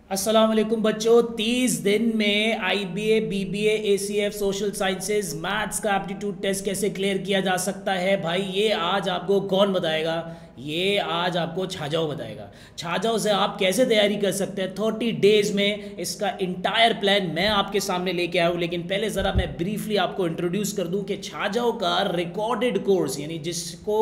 अस्सलाम वालेकुम बच्चों। 30 दिन में IBA, BBA, ACF, social sciences, maths का एप्टीट्यूड टेस्ट कैसे क्लियर किया जा सकता है भाई, ये आज आपको कौन बताएगा? ये आज आपको छाजाओ बताएगा। छाजाओ से आप कैसे तैयारी कर सकते हैं 30 डेज में, इसका इंटायर प्लान मैं आपके सामने लेके आया हूँ। लेकिन पहले ज़रा मैं ब्रीफली आपको इंट्रोड्यूस कर दूँ कि छाजाओ का रिकॉर्डेड कोर्स, यानी जिसको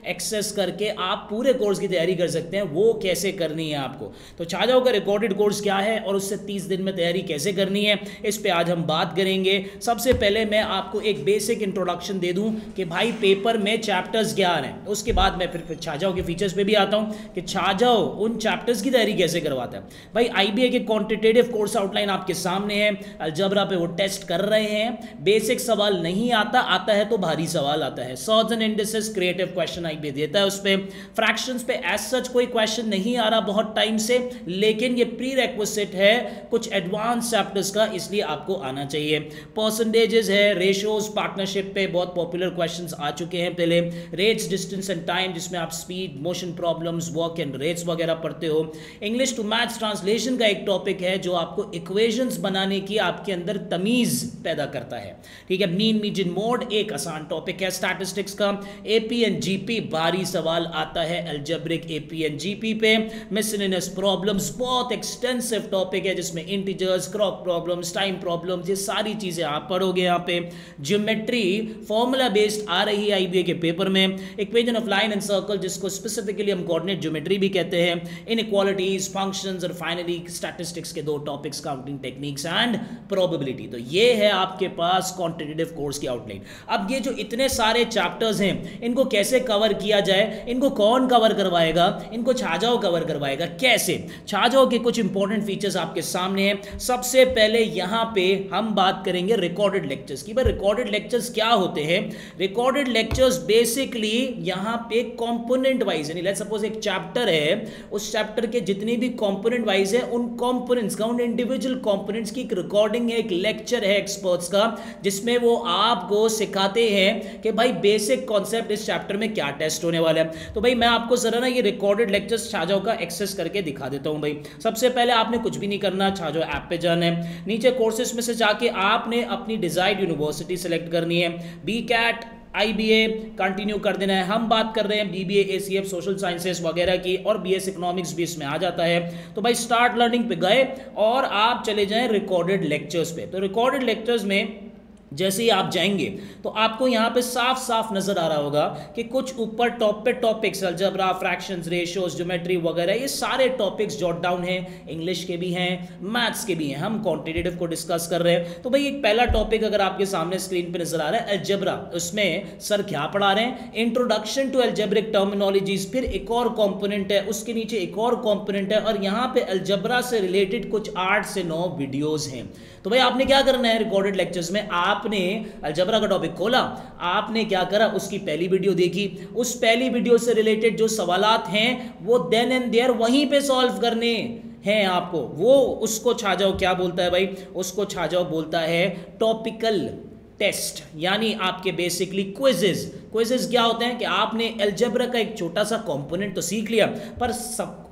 एक्सेस करके आप पूरे कोर्स की तैयारी कर सकते हैं, वो कैसे करनी है आपको। तो छाजाओ का रिकॉर्डेड कोर्स क्या है और उससे 30 दिन में तैयारी कैसे करनी है, इस पे आज हम बात करेंगे। सबसे पहले मैं आपको एक बेसिक इंट्रोडक्शन दे दूं कि भाई पेपर में चैप्टर्स क्या हैं, उसके बाद मैं फिर छाजाओ के फीचर्स पे भी आता हूं कि छाजाओ उन चैप्टर्स की तैयारी कैसे करवाता है। भाई आईबीए के क्वांटिटेटिव कोर्स आउटलाइन आपके सामने है। अलजबरा पे वो टेस्ट कर रहे हैं। बेसिक सवाल नहीं आता है तो भारी सवाल आता है। Surds and indices creative question IBA देता है। उस पे फ्रैक्शंस पे एज सच कोई क्वेश्चन नहीं आ रहा बहुत टाइम से, लेकिन ये प्री रिक्विजिट है कुछ एडवांस चैप्टर्स का, इसलिए आपको आना चाहिए। परसेंटेजेस है, रेशियोज, पार्टनरशिप पे बहुत पॉपुलर क्वेश्चंस आ चुके हैं पहले। रेट्स, डिस्टेंस एंड टाइम, जिसमें आप speed, motion problems, work and rates वगैरह पढ़ते हो। इंग्लिश टू मैथ्स ट्रांसलेशन का एक टॉपिक है जो आपको इक्वेशंस बनाने की आपके अंदर तमीज पैदा करता है। ठीक है। मीन, मीडियन, मोड एक आसान टॉपिक है। स्टैटिस्टिक्स का एपी एंड जीपी भारी सवाल आता है अलजेब्रिक एपी एंड जीपी पे। मिसलेनियस प्रॉब्लम्स बहुत एक्सटेंसिव टॉपिक है जिसमें integers, crop problems, time problems, ये सारी चीजें आप पढ़ोगे यहाँ पे। ज्योमेट्री फॉर्मूला बेस्ड आ रही है आईबीए के पेपर में। Equation of line and circle, जिसको स्पेसिफिकली हम कोऑर्डिनेट ज्योमेट्री भी कहते हैं। इनइक्वालिटीज, फंक्शंस और फाइनली स्टैटिस्टिक्स के दो topics, counting techniques and probability. तो ये है आपके पास क्वांटिटेटिव कोर्स की आउटलाइन। अब ये जो इतने सारे चैप्टर्स हैं, इनको कैसे कवर किया जाए, इनको कौन कवर करवाएगा, इनको छाजाओ कवर करवाएगा कैसे? छाजाओ के कुछ इंपॉर्टेंट फीचर्स आपके सामने हैं। सबसे पहले यहां पे हम बात करेंगे रिकॉर्डेड लेक्चर्स की। भाई रिकॉर्डेड लेक्चर्स क्या होते हैं? रिकॉर्डेड लेक्चर्स बेसिकली यहां पे कंपोनेंट वाइज, यानी लेट्स सपोज एक चैप्टर है, उस चैप्टर के जितने भी कंपोनेंट वाइज है, उन कंपोनेंट्स का, उन इंडिविजुअल कंपोनेंट्स की एक रिकॉर्डिंग है, एक लेक्चर है एक्सपर्ट्स का, जिसमें वो आपको सिखाते हैं कि भाई बेसिक कॉन्सेप्ट इस चैप्टर में क्या टेस्ट होने वाला है। तो भाई मैं आपको जरा ना ये रिकॉर्डेड लेक्चर्स छाजाओ का एक्सेस करके दिखा देता हूं। भाई सबसे पहले आपने कुछ भी नहीं करना, छाजाओ ऐप पे जाना है। नीचे कोर्सेस में से जाके आपने अपनी डिजायर्ड यूनिवर्सिटी सेलेक्ट करनी है। बी कैट, आईबीए कंटिन्यू कर देना है। हम बात कर रहे हैं बीबीए, एसीएफ, सोशल साइंसेस वगैरह की, और बीएस इकोनॉमिक्स भी इसमें आ जाता है। तो भाई स्टार्ट लर्निंग पे गए और आप चले जाएं रिकॉर्डेड लेक्चर्स पे। तो रिकॉर्डेड लेक्चर्स में जैसे ही आप जाएंगे तो आपको यहाँ पे साफ साफ नजर आ रहा होगा कि कुछ ऊपर टॉप पे topics, algebra, fractions, ratios, geometry वगैरह, ये सारे टॉपिक्स जॉट डाउन हैं। इंग्लिश के भी हैं, मैथ्स के भी हैं। हम क्वांटिटेटिव को डिस्कस कर रहे हैं। तो भाई एक पहला टॉपिक अगर आपके सामने स्क्रीन पे नजर आ रहा है, अलजेब्रा, उसमें सर क्या पढ़ा रहे हैं? Introduction to algebraic terminologies. फिर एक और कॉम्पोनेंट है, उसके नीचे एक और कॉम्पोनेंट है, और यहाँ पे अलजेब्रा से रिलेटेड कुछ 8 से 9 वीडियोज हैं। तो भाई आपने क्या करना है रिकॉर्डेड लेक्चर्स में? आपने अलजेब्रा का टॉपिक खोला, आपने क्या करा, उसकी पहली वीडियो देखी, उस पहली वीडियो से रिलेटेड जो सवालात हैं वो देन एंड देयर वहीं पे सॉल्व करने हैं आपको। वो उसको छाजाओ क्या बोलता है भाई? उसको छाजाओ बोलता है टॉपिकल टेस्ट, यानी आपके बेसिकली क्विजेस। क्विजेस क्या होते हैं कि आपने अलजेब्रा का एक छोटा सा कंपोनेंट तो सीख लिया, पर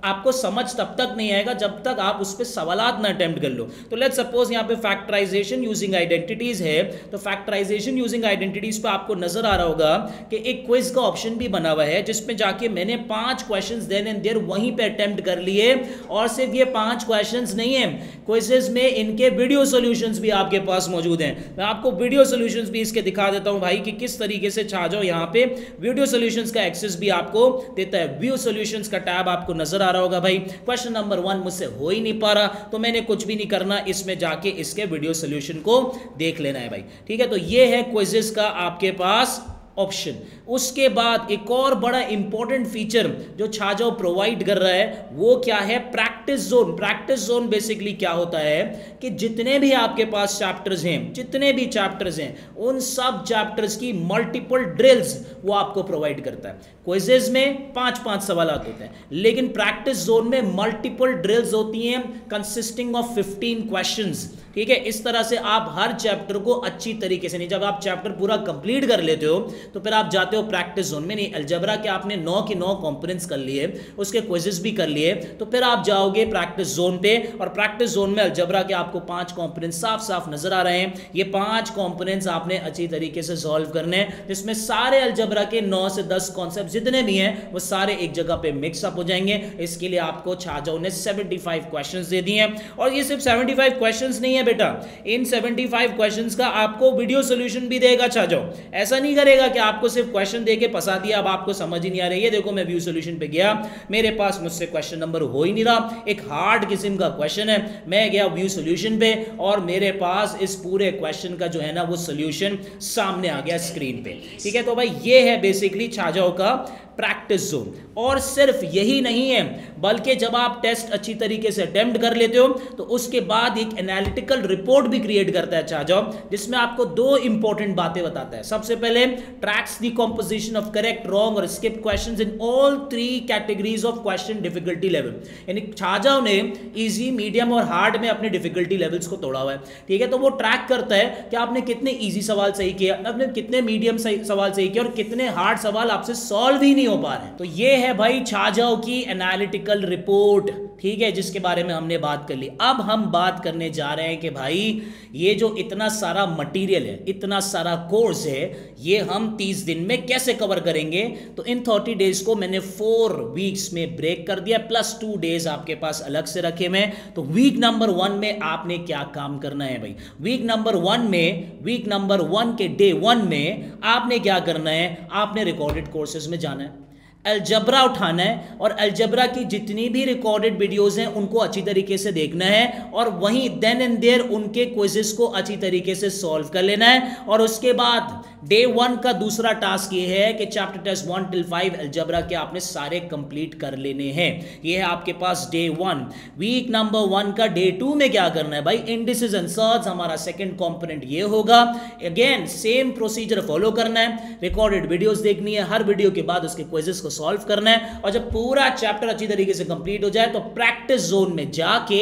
आपको समझ तब तक नहीं आएगा जब तक आप उस पर सवालात ना अटेम्प्ट कर लो। तो लेट्स सपोज यहाँ पे फैक्टराइजेशन यूजिंग आइडेंटिटीज है, तो फैक्टराइजेशन यूजिंग आइडेंटिटीज पे आपको नजर आ रहा होगा कि एक क्विज का ऑप्शन भी बना हुआ है, जिसमें जाके मैंने 5 क्वेश्चंस देन एंड देयर वहीं पे अटेम्प्ट कर लिए। और सिर्फ ये 5 क्वेश्चंस नहीं है, क्विजेस में इनके वीडियो सॉल्यूशंस भी आपके पास मौजूद हैं। मैं आपको वीडियो सॉल्यूशंस भी इसके दिखा देता हूं भाई कि किस तरीके से छाजाओ यहाँ पे वीडियो सॉल्यूशंस का एक्सेस भी आपको देता है। व्यू सॉल्यूशंस का टैब आपको नजर आ रहा होगा। भाई क्वेश्चन नंबर 1 मुझसे हो ही नहीं पा रहा, तो मैंने कुछ भी नहीं करना, इसमें जाके इसके वीडियो सॉल्यूशन को देख लेना है भाई। ठीक है। तो ये है क्विजेस का आपके पास ऑप्शन। उसके बाद एक और बड़ा इंपॉर्टेंट फीचर जो छाजाओ प्रोवाइड कर रहा है वो क्या है? Practice zone. Practice zone basically क्या होता है कि जितने भी आपके पास चैप्टर्स हैं, जितने भी चैप्टर्स हैं, उन सब चैप्टर्स की मल्टीपल ड्रिल्स वो आपको प्रोवाइड करता है। क्विजेज में 5-5 सवाल होते हैं, लेकिन प्रैक्टिस जोन में मल्टीपल ड्रिल्स होती हैं कंसिस्टिंग ऑफ 15 क्वेश्चंस। ठीक है। इस तरह से आप हर चैप्टर को अच्छी तरीके से, नहीं, जब आप चैप्टर पूरा कंप्लीट कर लेते हो तो फिर आप जाते हो प्रैक्टिस जोन में। नहीं, अलजेब्रा के आपने 9 के 9 कंपोनेंट्स कर लिए, उसके क्विजेस भी कर लिए, तो फिर आप जाओगे प्रैक्टिस जोन पे, और प्रैक्टिस जोन में अलजेब्रा के आपको 5 कंपोनेंट्स साफ साफ नजर आ रहे हैं। ये 5 कंपोनेंट्स आपने अच्छी तरीके से सॉल्व करने हैं, जिसमें सारे अलजेब्रा के 9 से 10 कॉन्सेप्ट जितने भी हैं वो सारे एक जगह पे मिक्स अप हो जाएंगे। इसके लिए आपको छाजाओ ने 75 क्वेश्चंस दे दिए हैं, और ये सिर्फ 75 क्वेश्चंस नहीं है बेटा, इन 75 क्वेश्चंस का आपको वीडियो सॉल्यूशन भी देगा छाजाओ। ऐसा नहीं करेगा कि आपको सिर्फ क्वेश्चन देके फंसा दिया, अब आपको समझ ही नहीं आ रही है। देखो मैं व्यू सॉल्यूशन पे गया, मेरे पास मुझसे क्वेश्चन नंबर हो ही नहीं रहा, एक हार्ड किस्म का क्वेश्चन है, मैं गया व्यू सॉल्यूशन पे और मेरे पास इस पूरे क्वेश्चन का जो है ना वो सॉल्यूशन सामने आ गया स्क्रीन पे। ठीक है, तो भाई ये है बेसिकली छाजाओ का प्रैक्टिस जोन। और सिर्फ यही नहीं है, बल्कि जब आप टेस्ट अच्छी तरीके से अटेम्प्ट कर लेते हो तो उसके बाद एक एनालिटिकल रिपोर्ट भी क्रिएट करता है छाजाओ, जिसमें आपको 2 इंपॉर्टेंट बातें बताता है। सबसे पहले tracks the composition of correct, wrong और skip questions in all 3 categories of question difficulty level. यानी छाजाओ ने इजी, मीडियम और हार्ड में अपने डिफिकल्टी लेवल्स को तोड़ा हुआ है। ठीक है, तो वो ट्रैक करता है कि आपने कितने इजी सवाल सही किया, आपने कितने मीडियम सवाल सही किया और कितने हार्ड सवाल आपसे सॉल्व ही नहीं हो पा रहे। तो ये है भाई छाजाओ की एनालिटिकल रिपोर्ट, ठीक है, जिसके बारे में हमने बात कर ली। अब हम बात करने जा रहे हैं कि भाई ये जो इतना सारा मटेरियल है, इतना सारा कोर्स है, ये हम 30 दिन में कैसे कवर करेंगे। तो इन 30 डेज को मैंने 4 वीक्स में ब्रेक कर दिया, प्लस 2 डेज आपके पास अलग से रखे मैं। तो वीक नंबर 1 में आपने क्या काम करना है भाई, वीक नंबर 1 के डे 1 में आपने क्या करना है, आपने रिकॉर्डेड कोर्सेज में जाना है, अलजेब्रा उठाना है और अलजेब्रा की जितनी भी रिकॉर्डेड वीडियोस हैं उनको अच्छी तरीके से देखना है, और वहीं देन एंड देयर उनके क्विजेस को अच्छी तरीके से सॉल्व कर लेना है। और उसके बाद डे 1 का दूसरा टास्क ये है कि चैप्टर टेस्ट 1 till 5 अलजेब्रा के आपने सारे कंप्लीट कर लेने हैं। ये है आपके पास डे 1। वीक नंबर 1 का डे 2 में क्या करना है भाई, इंडिसेस एंड सर्च हमारा सेकंड कंपोनेंट ये होगा। अगेन सेम प्रोसीजर फॉलो करना है, रिकॉर्डेड वीडियोस देखनी है, हर वीडियो के बाद उसके क्विजेस को सॉल्व करना है, और जब पूरा चैप्टर अच्छी तरीके से कंप्लीट हो जाए तो प्रैक्टिस जोन में जाके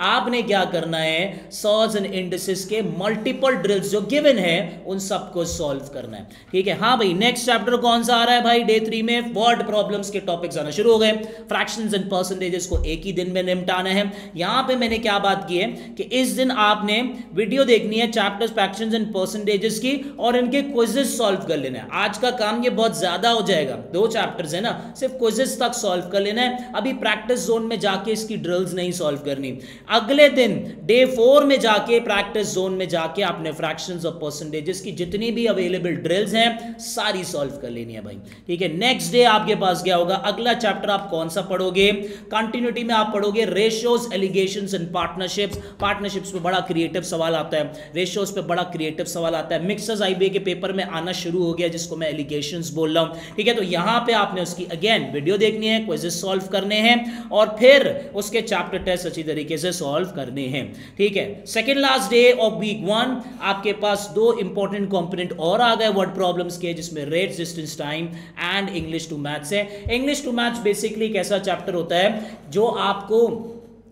आपने क्या करना है, सर्च एंड इंडिसेस के मल्टीपल ड्रिल्स जो गिवन है उन सबको सॉल्व करना है। ठीक है, हाँ भाई, नेक्स्ट चैप्टर कौन सा आ रहा है भाई, डे 3 में वर्ड प्रॉब्लम्स के टॉपिक्स आना शुरू हो गए। फ्रैक्शंस एंड परसेंटेजेस को एक ही दिन में निपटाना है। यहां पे मैंने क्या बात की है कि इस दिन आपने वीडियो देखनी है चैप्टर्स फ्रैक्शंस एंड परसेंटेजेस की, और इनके क्विजेस सॉल्व कर लेना है। आज का काम ये बहुत ज्यादा हो जाएगा, 2 चैप्टर्स है ना, सिर्फ क्विजेस तक सॉल्व कर लेना है। अभी प्रैक्टिस जोन में जाके इसकी ड्रिल्स नहीं सॉल्व करनी। अगले दिन डे 4 में जाके प्रैक्टिस जोन में जाके आपने फ्रैक्शंस और परसेंटेजेस की जितनी भी अवेलेबल ड्रिल्स हैं सारी सॉल्व कर लेनी है भाई। ठीक है, नेक्स्ट डे आपके पास क्या होगा, अगला चैप्टर आप कौन सा पढ़ोगे, कंटिन्यूटी में आप पढ़ोगे ratios, allegations and partnerships. Partnerships पे बड़ा क्रिएटिव सवाल आता है, रेशियोज पे बड़ा क्रिएटिव सवाल आता है, मिक्सर्स आईबीए के पेपर में आना शुरू हो गया जिसको मैं एलिगेशंस बोल रहा हूं। ठीक है, तो यहां पे आपने उसकी अगेन वीडियो देखनी है, क्विजेस सॉल्व करने हैं, और फिर उसके चैप्टर टेस्ट अच्छी तरीके से सॉल्व करने हैं। ठीक है, second last day of week 1 आपके पास 2 इंपॉर्टेंट कंपोनेंट और आ गए वर्ड प्रॉब्लम्स के, जिसमें rate, distance, time and English to maths है। इंग्लिश टू मैथ्स बेसिकली एक ऐसा चैप्टर होता है जो आपको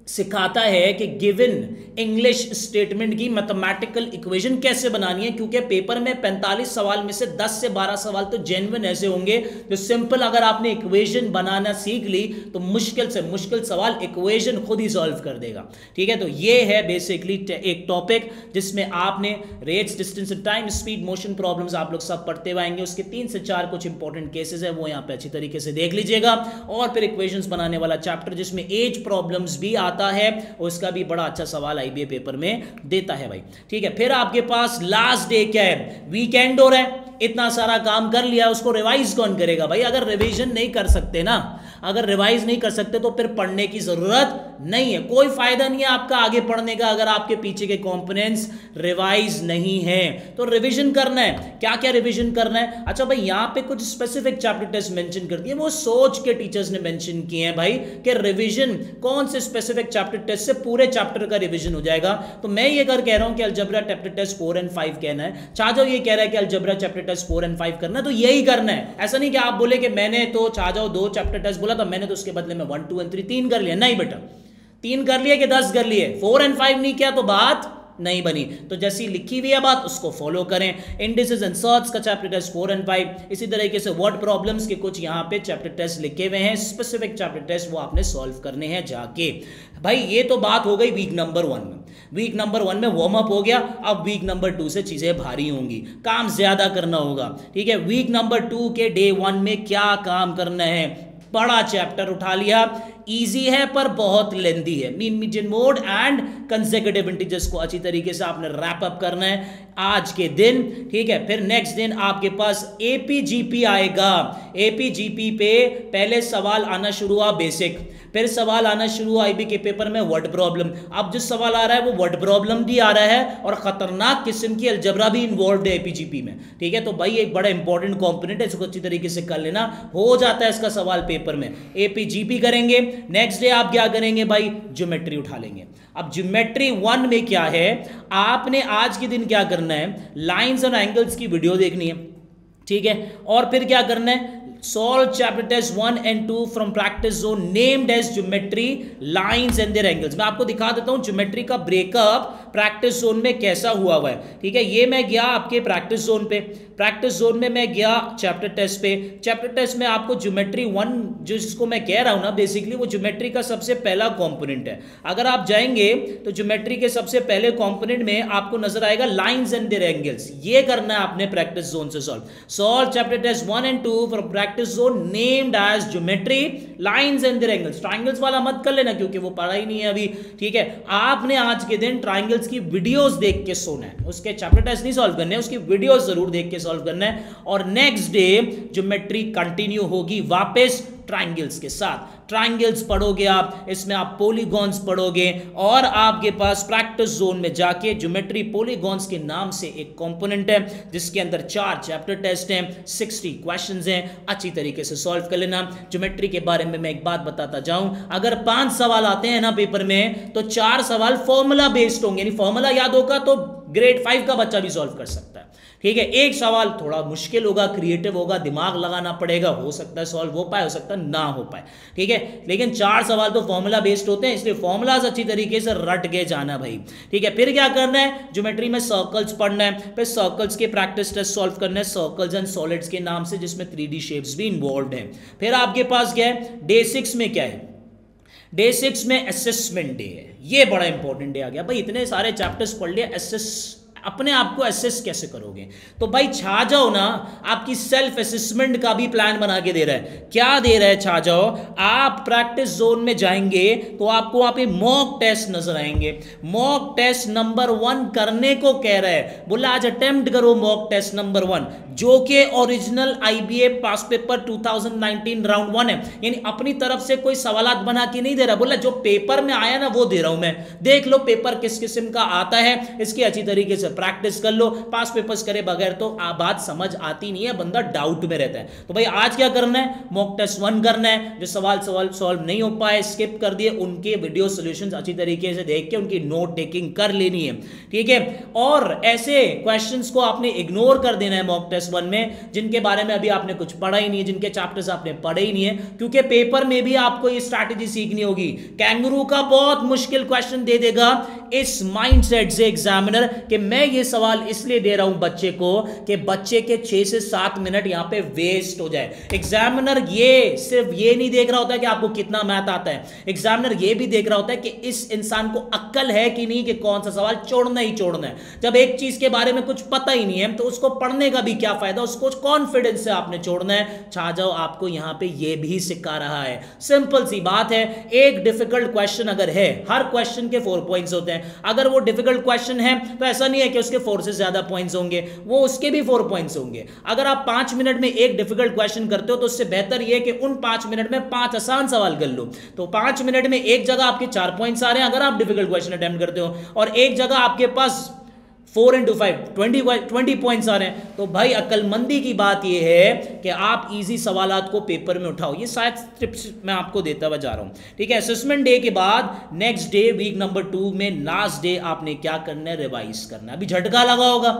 सिखाता है कि गिवन इंग्लिश स्टेटमेंट की मैथमेटिकल इक्वेशन कैसे बनानी है, क्योंकि पेपर में 45 सवाल में से 10 से 12 सवाल तो जेन्युइन ऐसे होंगे जो सिंपल अगर आपने इक्वेशन बनाना सीख ली तो मुश्किल से मुश्किल सवाल इक्वेशन खुद ही सॉल्व कर देगा। ठीक है, तो ये है बेसिकली एक टॉपिक जिसमें आपने rates, distance, time, speed, motion problems आप लोग सब पढ़ते हुए आएंगे। उसके 3 से 4 कुछ इंपॉर्टेंट केसेस है वो यहाँ पे अच्छी तरीके से देख लीजिएगा, और फिर इक्वेशंस बनाने वाला चैप्टर जिसमें एज प्रॉब्लम्स भी है, उसका भी बड़ा अच्छा सवाल आईबीए पेपर में देता है भाई। ठीक है, फिर आपके पास लास्ट डे क्या है, वीकेंड हो रहा है, इतना सारा काम कर लिया, उसको रिवाइज कौन करेगा भाई। अगर रिवीजन नहीं कर सकते ना, अगर रिवाइज नहीं कर सकते तो फिर पढ़ने की जरूरत नहीं है, कोई फायदा नहीं है आपका आगे पढ़ने का अगर आपके पीछे के कंपोनेंट्स रिवाइज नहीं है। तो रिवीजन करना है, क्या क्या रिवीजन करना है। अच्छा भाई, यहां पे कुछ स्पेसिफिक चैप्टर टेस्ट मेंशन कर दिए, वो सोच के टीचर्स ने मेंशन किए हैं भाई कि रिवीजन कौन से स्पेसिफिक चैप्टर टेस्ट से पूरे चैप्टर का रिवीजन हो जाएगा। तो मैं ये कर कह रहा हूं कि अलजेब्रा चैप्टर टेस्ट 4 और 5 कहना है, छाजाओ ये कह रहा है कि अलजेब्रा चैप्टर टेस्ट 4 और 5 करना, तो यही करना है। ऐसा नहीं कि आप बोले कि मैंने तो छाजाओ 2 चैप्टर टेस्ट बोला तो मैंने तो उसके बदले में 1, 2 और 3 कर लिया। नहीं बेटा, 3 कर लिए कि 10 कर लिए, 4 और 5 नहीं किया तो बात नहीं बनी। तो जैसी लिखी हुई है बात उसको फॉलो करें। इंडिसेस एंड सर्च का चैप्टर टेस्ट 4 और 5, इसी तरीके से वर्ड प्रॉब्लम्स के कुछ यहाँ पे चैप्टर टेस्ट लिखे हुए हैं, स्पेसिफिक चैप्टर टेस्ट, वो आपने सॉल्व करने हैं जाके। भाई ये तो बात हो गई वीक नंबर 1 में। वीक नंबर 1 में वार्म अप हो गया, अब वीक नंबर 2 से चीजें भारी होंगी, काम ज्यादा करना होगा। ठीक है, वीक नंबर 2 के डे 1 में क्या काम करना है, बड़ा चैप्टर उठा लिया, इजी है पर बहुत लेंदी है। Mean median mode and consecutive integers को अच्छी तरीके से आपने रैप अप करना है आज के दिन। ठीक है, फिर नेक्स्ट दिन आपके पास एपीजीपी आएगा। एपीजीपी पे पहले सवाल आना शुरू हुआ बेसिक, फिर सवाल आना शुरू हुआ आईबी के पेपर में वर्ड प्रॉब्लम। अब जो सवाल आ रहा है वो वर्ड प्रॉब्लम भी आ रहा है और खतरनाक किस्म की अलजबरा भी इन्वॉल्व है एपीजीपी में। ठीक है, तो भाई एक बड़ा इंपॉर्टेंट कंपोनेंट है, इसको अच्छी तरीके से कर लेना, हो जाता है इसका सवाल पेपर में। एपीजीपी करेंगे, नेक्स्ट डे आप क्या करेंगे भाई, ज्योमेट्री उठा लेंगे। अब ज्योमेट्री 1 में क्या है, आपने आज के दिन क्या करना है, लाइंस और एंगल्स की वीडियो देखनी है। ठीक है, और फिर क्या करना है, solve chapter test 1 and 2 from practice zone named as geometry lines and their angles। मैं आपको दिखा देता हूं ज्योमेट्री का ब्रेकअप प्रैक्टिस जोन में कैसा हुआ है। ठीक है, ये मैं गया आपके प्रैक्टिस जोन पे, प्रैक्टिस जोन में मैं गया चैप्टर टेस्ट पे। चैप्टर टेस्ट में आपको ज्योमेट्री 1 जिसको मैं कह रहा हूं ना, बेसिकली वो ज्योमेट्री का सबसे पहला कंपोनेंट है। अगर आप जाएंगे तो ज्योमेट्री के सबसे पहले कंपोनेंट में आपको नजर आएगा लाइंस एंड देयर एंगल्स। ये करना है आपने प्रैक्टिस जोन से solve chapter test 1 and 2 from practice zone named as geometry lines and their angles. Triangles वाला मत कर लेना क्योंकि वो पढ़ा ही नहीं है अभी। ठीक है, आपने आज के दिन ट्रायंगल्स की वीडियोस देख के सोना है, उसके चैप्टर टेस्ट नहीं सॉल्व करने, उसकी वीडियोस जरूर देख के सॉल्व करना है। और नेक्स्ट डे ज्योमेट्री कंटिन्यू होगी वापस ट्रायंगल्स के साथ। ट्रायंगल्स पढ़ोगे आप, इसमें आप पॉलीगॉन्स पढ़ोगे और आपके पास प्रैक्टिस जोन में जाके ज्योमेट्री पॉलीगॉन्स के नाम से एक कंपोनेंट है जिसके अंदर 4 चैप्टर टेस्ट हैं, 60 क्वेश्चंस हैं, अच्छी तरीके से सॉल्व कर लेना। ज्योमेट्री के बारे में मैं एक बात बताता जाऊं, अगर 5 सवाल आते हैं ना पेपर में तो 4 सवाल फॉर्मूला बेस्ड होंगे, यानी फॉर्मूला याद होगा तो ग्रेड 5 का बच्चा भी सॉल्व कर सकता है। ठीक है, एक सवाल थोड़ा मुश्किल होगा, क्रिएटिव होगा, दिमाग लगाना पड़ेगा, हो सकता है सॉल्व हो पाए, हो सकता है ना हो पाए। ठीक है, लेकिन 4 सवाल तो फॉर्मूला बेस्ड होते हैं, इसलिए फॉर्मूलाज अच्छी तरीके से रट के जाना भाई। ठीक है, फिर क्या करना है, ज्योमेट्री में सर्कल्स पढ़ना है, फिर सर्कल्स के प्रैक्टिस टेस्ट सॉल्व करना है, सर्कल्स एंड सॉलिड्स के नाम से, जिसमें 3D शेप्स भी इन्वॉल्व हैं। फिर आपके पास क्या है, डे 6 में क्या है, डे 6 में असेसमेंट डे है। ये बड़ा इंपॉर्टेंट डे आ गया भाई, इतने सारे चैप्टर्स पढ़ लिए, अपने आप को असेस कैसे करोगे, तो भाई छा जाओ ना, आपकी सेल्फ असेसमेंट का भी प्लान बना के दे रहा है। क्या दे रहा है छा जाओ, आप प्रैक्टिस जोन में जाएंगे तो आपको वहां पे मॉक टेस्ट नजर आएंगे। मॉक टेस्ट नंबर 1 करने को कह रहा है, बोला आज अटेम्प्ट करो मॉक टेस्ट नंबर 1, जो कि ओरिजिनल आईबीए पास पेपर 2019 राउंड 1 है, यानी अपनी तरफ से कोई सवालात बना के नहीं दे रहा, बोला जो पेपर में आया ना वो दे रहा हूं मैं, देख लो पेपर किस किस्म का आता है, इसकी अच्छी तरीके से प्रैक्टिस कर लो। पास पेपर्स करे बगैर तो बात समझ आती नहीं है, बंदा डाउट में रहता है। तो भाई आज क्या करना है, मॉक टेस्ट 1 करना है, जो सवाल सॉल्व नहीं हो पाए, स्किप कर दिए, उनके वीडियो सॉल्यूशंस अच्छी तरीके से देख के उनकी नोट टेकिंग कर लेनी है। ठीक है, और ऐसे क्वेश्चंस को आपने इग्नोर कर देना है मॉक टेस्ट 1 में जिनके बारे में अभी आपने कुछ पढ़ा ही नहीं है, जिनके चैप्टर्स आपने पढ़े ही नहीं है, क्योंकि पेपर में भी आपको ये स्ट्रैटेजी सीखनी होगी। कैंगरू का बहुत मुश्किल क्वेश्चन दे देगा इस माइंडसेट से एग्जामिनर कि मैं ये सवाल इसलिए दे रहा हूं बच्चे को कि बच्चे के 6 से 7 मिनट यहां पे वेस्ट हो जाए। एग्जामिनर ये सिर्फ ये नहीं देख रहा होता है कि आपको कितना मैथ आता है, एग्जामिनर ये भी देख रहा होता है कि इस इंसान को अक्ल है कि नहीं, कि कौन सा सवाल छोड़ना ही छोड़ना है। जब एक चीज के बारे में कुछ पता ही नहीं है तो उसको पढ़ने का भी क्या फायदा, उसको कॉन्फिडेंस से आपने छोड़ना है। छा जाओ आपको यहां पे ये भी सिखा रहा है, सिंपल सी बात है। एक डिफिकल्ट क्वेश्चन अगर है, हर क्वेश्चन के 4 पॉइंट्स होते हैं, अगर वो डिफिकल्ट क्वेश्चन है तो ऐसा नहीं है कि उसके 4 से ज्यादा पॉइंट्स होंगे, वो उसके भी 4 पॉइंट्स होंगे। अगर आप 5 मिनट में एक डिफिकल्ट क्वेश्चन करते हो तो उससे बेहतर यह कि उन 5 मिनट में 5 आसान सवाल कर लो, तो 5 मिनट में एक जगह आपके 4 पॉइंट्स आ रहे हैं अगर आप डिफिकल्ट क्वेश्चन अटेम्प्ट करते हो, और एक जगह आपके पास 4 into 5 20 पॉइंट्स आ रहे हैं। तो भाई अक्लमंदी की बात यह है कि आप इजी सवालात को पेपर में उठाओ। ये शायद टिप्स मैं आपको देता हुआ जा रहा हूं। ठीक है, असेसमेंट डे के बाद नेक्स्ट डे वीक नंबर 2 में लास्ट डे आपने क्या करना है, रिवाइज करना है। अभी झटका लगा होगा,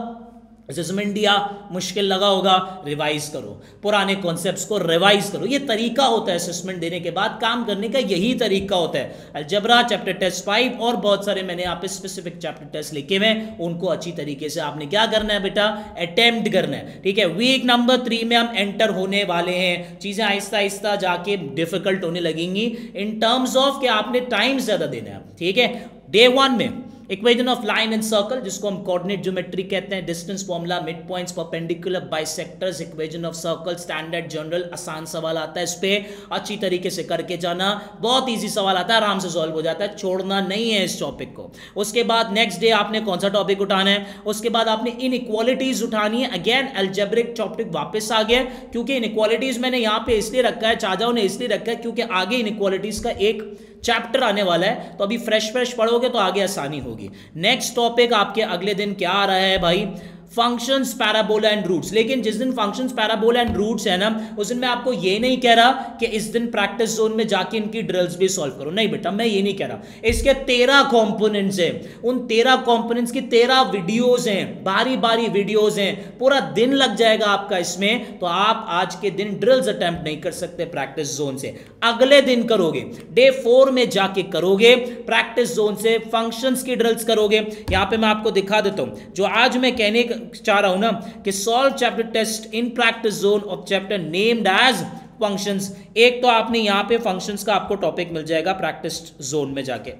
असेसमेंट दिया, मुश्किल लगा होगा, रिवाइज करो, पुराने कॉन्सेप्ट्स को रिवाइज करो। ये तरीका होता है असेसमेंट देने के बाद काम करने का, यही तरीका होता है। अलजेब्रा चैप्टर टेस्ट 5 और बहुत सारे मैंने यहाँ पे स्पेसिफिक चैप्टर टेस्ट लिखे हुए, उनको अच्छी तरीके से आपने क्या करना है बेटा, अटेम्प्ट करना है। ठीक है, वीक नंबर 3 में हम एंटर होने वाले हैं, चीजें आहिस्ता आहिस्ता जाके डिफिकल्ट होने लगेंगी इन टर्म्स ऑफ कि आपने टाइम ज्यादा देना है। ठीक है, डे 1 में equation of line and circle, जिसको हम कोऑर्डिनेट ज्योमेट्री कहते हैं, distance formula, mid points, perpendicular, bisectors, equation of circle, standard, general, आसान सवाल आता है, इस पे अच्छी तरीके से करके जाना, बहुत इजी सवाल आता है, आराम से सॉल्व हो जाता है, छोड़ना नहीं है इस टॉपिक को। उसके बाद नेक्स्ट डे आपने कौन सा टॉपिक उठाना है, उसके बाद आपने इनइक्वालिटीज उठानी है। अगेन अलजेब्रिक टॉपिक वापस आ गया, क्योंकि इनइक्वालिटीज मैंने यहाँ पे इसलिए रखा है, चाचाओं ने इसलिए रखा है क्योंकि आगे इनइक्वालिटीज का एक चैप्टर आने वाला है, तो अभी फ्रेश पढ़ोगे तो आगे आसानी होगी। नेक्स्ट टॉपिक आपके अगले दिन क्या आ रहा है भाई, फंक्शंस, पैराबोला एंड रूट्स। लेकिन जिस दिन फंक्शंस, पैराबोला एंड रूट्स है ना, उस दिन मैं आपको ये नहीं कह रहा कि इस दिन प्रैक्टिस जोन में जाके इनकी ड्रिल्स भी सॉल्व करो, नहीं बेटा, मैं ये नहीं कह रहा। इसके 13 कंपोनेंट्स हैं, उन 13 कंपोनेंट्स की 13 वीडियोस हैं, बारी बारी वीडियोस हैं, पूरा दिन लग जाएगा आपका इसमें, तो आप आज के दिन ड्रिल्स अटेम्प्ट नहीं कर सकते प्रैक्टिस जोन से, अगले दिन करोगे, डे 4 में जाके करोगे, प्रैक्टिस जोन से फंक्शंस की ड्रिल्स करोगे। यहां पे मैं आपको दिखा देता हूं, जो आज मैं कहने चाह रहा हूं ना कि solve chapter test in practice zone of chapter named as functions. एक तो आपने यहां पे फंक्शंस का आपको टॉपिक मिल जाएगा प्रैक्टिस जोन में जाके,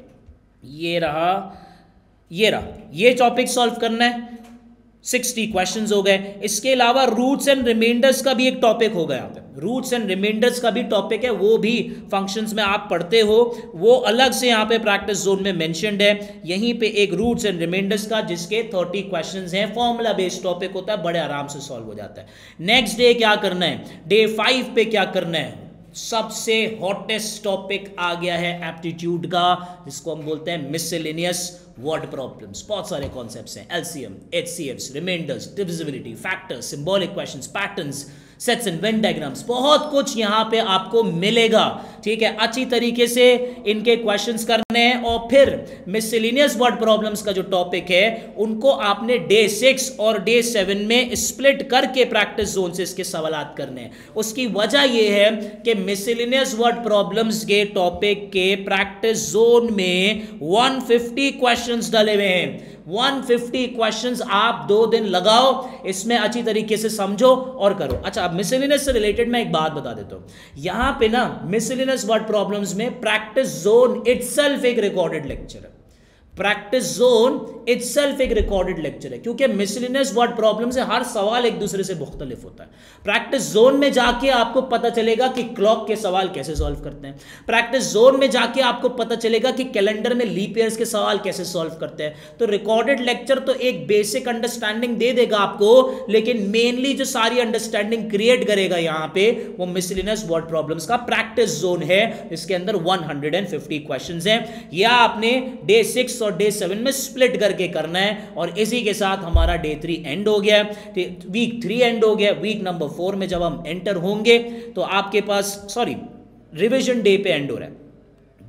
ये रहा, ये टॉपिक सॉल्व करना है, 60 क्वेश्चंस हो गए। इसके अलावा रूट्स एंड रिमाइंडर्स का भी एक टॉपिक होगा, यहाँ पे रूट्स एंड रिमाइंडर्स का भी टॉपिक है, वो भी फंक्शंस में आप पढ़ते हो, वो अलग से यहाँ पे प्रैक्टिस जोन में मेंशन्ड है। यहीं पे एक रूट्स एंड रिमाइंडर्स का, जिसके 30 क्वेश्चंस हैं, फॉर्मूला बेस्ड टॉपिक होता है, बड़े आराम से सॉल्व हो जाता है। नेक्स्ट डे क्या करना है, डे 5 पे क्या करना है, सबसे हॉटेस्ट टॉपिक आ गया है एप्टीट्यूड का, जिसको हम बोलते हैं मिसलेनियस वर्ड प्रॉब्लम्स। बहुत सारे कॉन्सेप्ट्स हैं, LCM, HCFs, remainders, divisibility, factors, symbolic questions, patterns, sets and Venn diagrams, बहुत कुछ यहां पे आपको मिलेगा। ठीक है, अच्छी तरीके से इनके क्वेश्चंस करने हैं, और फिर मिसलेनियस वर्ड प्रॉब्लम्स का जो टॉपिक है, उनको आपने डे 6 और डे 7 में स्प्लिट करके प्रैक्टिस जोन से इसके सवालात करने हैं। उसकी वजह यह है कि मिसलेनियस वर्ड प्रॉब्लम्स के टॉपिक के प्रैक्टिस जोन में 150 क्वेश्चंस डले हुए हैं। 150 क्वेश्चंस आप 2 दिन लगाओ, इसमें अच्छी तरीके से समझो और करो। अच्छा, अब मिसलेनियस से रिलेटेड मैं एक बात बता देता हूं, यहां पे ना मिसलेनियस वर्ड प्रॉब्लम्स में प्रैक्टिस जोन इटसेल्फ एक रिकॉर्डेड लेक्चर है, प्रैक्टिस जोन इटसेल्फ एक रिकॉर्डेड लेक्चर है, क्योंकि मिसलेनियस वर्ड प्रॉब्लम से हर सवाल एक दूसरे से मुख्तलिफ होता है। प्रैक्टिस जोन में जाके आपको पता चलेगा कि क्लॉक के सवाल कैसे सॉल्व करते हैं, प्रैक्टिस जोन में जाके आपको पता चलेगा कि कैलेंडर में लीप ईयर्स के सवाल कैसे सॉल्व करते हैं। तो रिकॉर्डेड लेक्चर तो एक बेसिक अंडरस्टैंडिंग दे देगा आपको, लेकिन मेनली जो सारी अंडरस्टैंडिंग क्रिएट करेगा यहां पे, वो मिसलेनियस वर्ड प्रॉब्लम्स का प्रैक्टिस जोन है, इसके अंदर 150 क्वेश्चंस हैं। यह आपने डे 6 और डे 7 में स्प्लिट करके करना है, और इसी के साथ हमारा डे 3 एंड हो गया, वीक 3 एंड हो गया। वीक नंबर 4 में जब हम एंटर होंगे तो आपके पास रिवीजन डे पे एंड हो रहा है,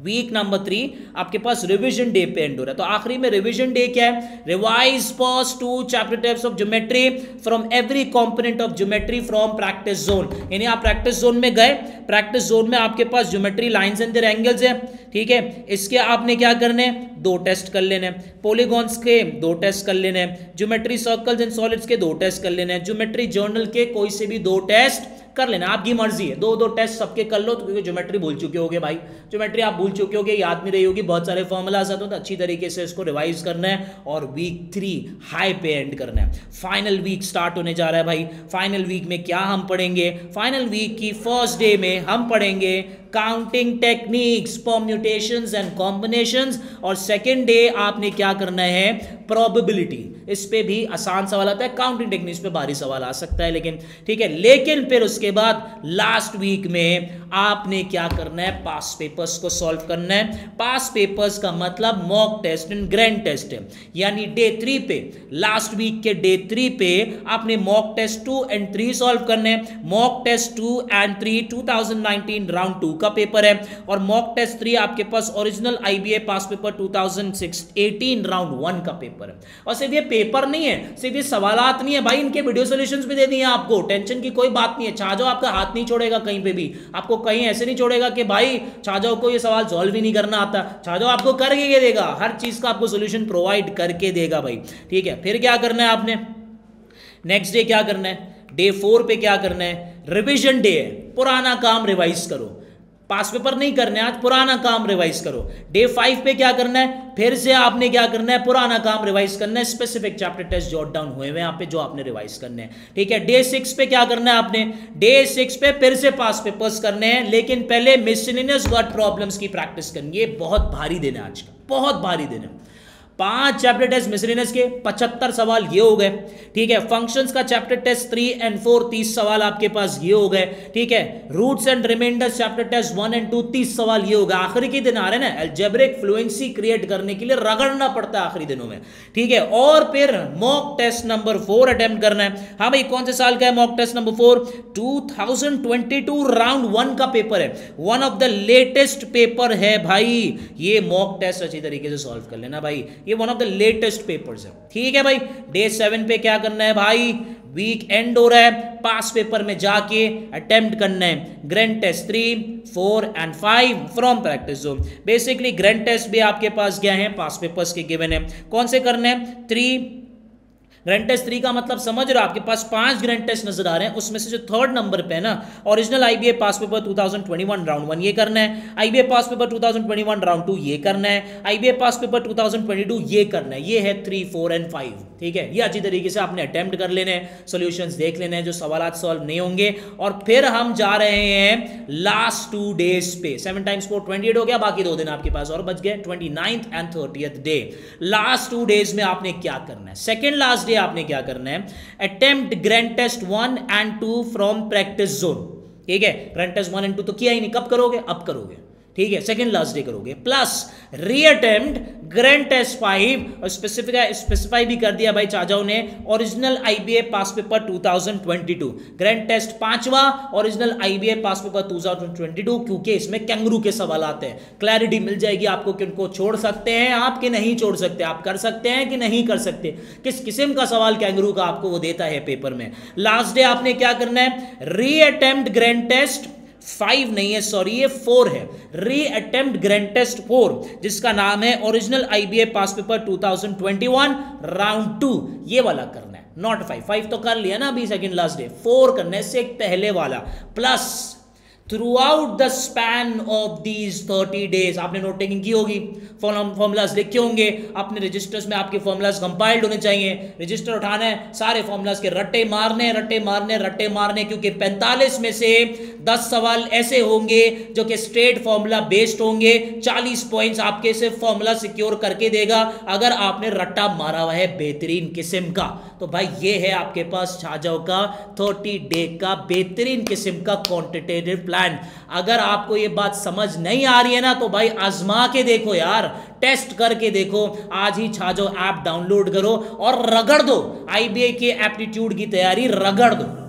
वीक नंबर 3 आपके पास रिवीजन डे पे एंड हो रहा है। तो आखिरी में रिवीजन डे क्या है, revise first 2 chapter types of geometry from every component of geometry from practice zone. यानी आप प्रैक्टिस जोन में गए, प्रैक्टिस जोन में आपके पास geometry lines and their angles है, ठीक है, इसके आपने क्या करने हैं, 2 टेस्ट कर लेने, पॉलीगॉन्स के 2 टेस्ट कर लेने, ज्योमेट्री सर्कल्स एंड सॉलिड्स के 2 टेस्ट कर लेने, ज्योमेट्री जर्नल के कोई से भी 2 टेस्ट कर लेना, आपकी मर्जी है, 2 टेस्ट सबके कर लो, तो क्योंकि ज्योमेट्री भूल चुके होगे भाई, ज्योमेट्री आप भूल चुके होगे, याद नहीं रही होगी, बहुत सारे फॉर्मूलाज आते हैं, तो अच्छी तरीके से इसको रिवाइज करना है, और वीक 3 हाई पे एंड करना है। फाइनल वीक स्टार्ट होने जा रहा है भाई। फाइनल वीक में क्या हम पढ़ेंगे, फाइनल वीक की फर्स्ट डे में हम पढ़ेंगे counting techniques, permutations and combinations, और सेकेंड डे आपने क्या करना है, प्रोबेबिलिटी। इस पे भी आसान सवाल आता है, काउंटिंग टेक्निक्स पे भारी सवाल आ सकता है, लेकिन ठीक है। लेकिन फिर उसके बाद लास्ट वीक में आपने क्या करना है, पास पेपर्स को सॉल्व करना है। पास पेपर्स का मतलब mock test and grand test है, यानी डे 3 पे, लास्ट वीक के डे 3 पे आपने मॉक टेस्ट 2 एंड 3 सॉल्व करने हैं। मॉक टेस्ट 2 एंड 3 2019 राउंड 2 का पेपर है, और मॉक टेस्ट 3 आपके पास original IBA past paper 2018 round 1 का पेपर है। और सिर्फ ये पेपर नहीं है, सिर्फ ये सवालात नहीं है भाई, इनके वीडियो सॉल्यूशंस भी दे दिए आपको, टेंशन की कोई बात नहीं है। छाजो आपका हाथ नहीं छोड़ेगा कहीं पे भी, आपको कहीं ऐसे नहीं छोड़ेगा कि भाई छाजो को ये सवाल सॉल्व ही नहीं करना आता। छाजो आपको करके देगा, हर चीज का आपको सोल्यूशन प्रोवाइड करके देगा भाई, ठीक है। फिर क्या करना है आपने, नेक्स्ट डे क्या करना है, डे 4 पे क्या करना है, रिवीजन डे है, पुराना काम रिवाइज करो, पास पेपर नहीं करना है आज, पुराना काम रिवाइज करो। डे 5 पे क्या करना है, फिर से आपने क्या करना है, पुराना काम रिवाइज करना है, specific chapter test jot down हुए हैं यहाँ पे जो आपने रिवाइज करने हैं, ठीक है। डे 6 पे क्या करना है आपने, डे 6 पे फिर से पास पेपर्स करने हैं, लेकिन पहले मिसलेनियस वर्ड प्रॉब्लम्स की प्रैक्टिस करनी है। बहुत भारी दिन है आज का, बहुत भारी दिन है। 5 चैप्टर टेस्ट मिसलेनियस के 75 सवाल ये हो गए, ठीक है। फंक्शंस का चैप्टर टेस्ट 3 और 4 30 सवाल आपके पास ये हो गए, ठीक है। Roots and remainders chapter test 1 और 2 30 सवाल ये हो गए। आखिरी के दिन आ रहे हैं ना, अलजेब्रिक फ्लुएंसी क्रिएट करने के लिए रगड़ना पड़ता है आखिरी दिनों में, ठीक है। और फिर मॉक टेस्ट नंबर 4 अटेम्प्ट करना है। हाँ भाई, कौन से साल का है मॉक टेस्ट नंबर 4, 2022 राउंड 1 का पेपर है, one of the latest paper है भाई। ये मॉक टेस्ट अच्छी तरीके से सॉल्व कर लेना भाई, ये one of the latest papers है, ठीक है भाई। डे 7 पे क्या करना है भाई, वीक एंड हो रहा है, पास पेपर में जाके अटेम्प्ट करना है grand test 3, 4 and 5 from practice zone. Basically grand test भी आपके पास क्या है, पास पेपर्स के गिवन है। कौन से करने हैं, 3 ग्रैंड टेस्ट 3 का मतलब समझ रहे हो, आपके पास 5 ग्रैंड टेस्ट नजर आ रहे हैं, उसमें से जो 3rd नंबर पे है ना, original IBA past paper 2021 round 1 ये करना है, IBA पास पेपर 2021 राउंड 2 ये करना है, IBA पास पेपर 2022 ये करना है। ये है 3, 4 एंड 5, ठीक है। ये अच्छी तरीके से आपने अटेम्प्ट कर लेने हैं, सॉल्यूशंस देख लेने हैं जो सवाल सॉल्व नहीं होंगे। और फिर हम जा रहे हैं लास्ट 2 डेज पे, 7 टाइम्स 4 28 हो गया, बाकी 2 दिन आपके पास और बच गए, 29th and 30th day. Last 2 days में आपने क्या करना है, सेकेंड लास्ट डे आपने क्या करना है, attempt grand test 1 and 2 from practice zone, ठीक है। ग्रैंड टेस्ट 1 एंड 2 तो किया ही नहीं, कब करोगे, अब करोगे, ठीक है, सेकेंड लास्ट डे करोगे। प्लस रीअटेम्प्ट ग्रैंड टेस्ट 5, और स्पेसिफाई भी कर दिया भाई चाचाओं ने, original IBA past paper 2022 grand test 5वां, ओरिजिनल IBA पास पेपर 2022, क्योंकि इसमें कैंगरू के सवाल आते हैं। क्लैरिटी मिल जाएगी आपको कि उनको छोड़ सकते हैं आप कि नहीं छोड़ सकते, आप कर सकते हैं कि नहीं कर सकते, किस किस्म का सवाल कैंगरू का आपको वो देता है पेपर में। लास्ट डे आपने क्या करना है, रीअटेम्प्ट ग्रैंड टेस्ट 5 नहीं है, सॉरी ये 4 है, री अटेम्प्ट ग्रैंड टेस्ट 4, जिसका नाम है original IBA past paper 2021 round 2, ये वाला करना है, नॉट 5 तो कर लिया ना अभी सेकंड लास्ट डे, 4 करने से एक पहले वाला। Plus through out the span of these 30 days आपने नोट टेकिंग की होगी, फॉर्मूलाज लिखे होंगे, अपने रजिस्टर्स में आपके फॉर्मूलाज कंपाइल्ड होने चाहिए, रजिस्टर उठाना है, सारे फॉर्मूलाज के रट्टे मारने रट्टे मारने रट्टे मारने, क्योंकि 45 में से 10 सवाल ऐसे होंगे जो कि स्ट्रेट फॉर्मूला बेस्ड होंगे। 40 पॉइंट्स आपके सिर्फ फॉर्मूला सिक्योर करके देगा अगर आपने रट्टा मारा हुआ है बेहतरीन किस्म का। तो भाई ये है आपके पास छाजाओं का 30 डे का बेहतरीन किस्म का क्वांटिटेटिव प्लान। अगर आपको ये बात समझ नहीं आ रही है ना, तो भाई आजमा के देखो यार, टेस्ट करके देखो। आज ही छाजो ऐप डाउनलोड करो और रगड़ दो, IBA के एप्टीट्यूड की तैयारी रगड़ दो।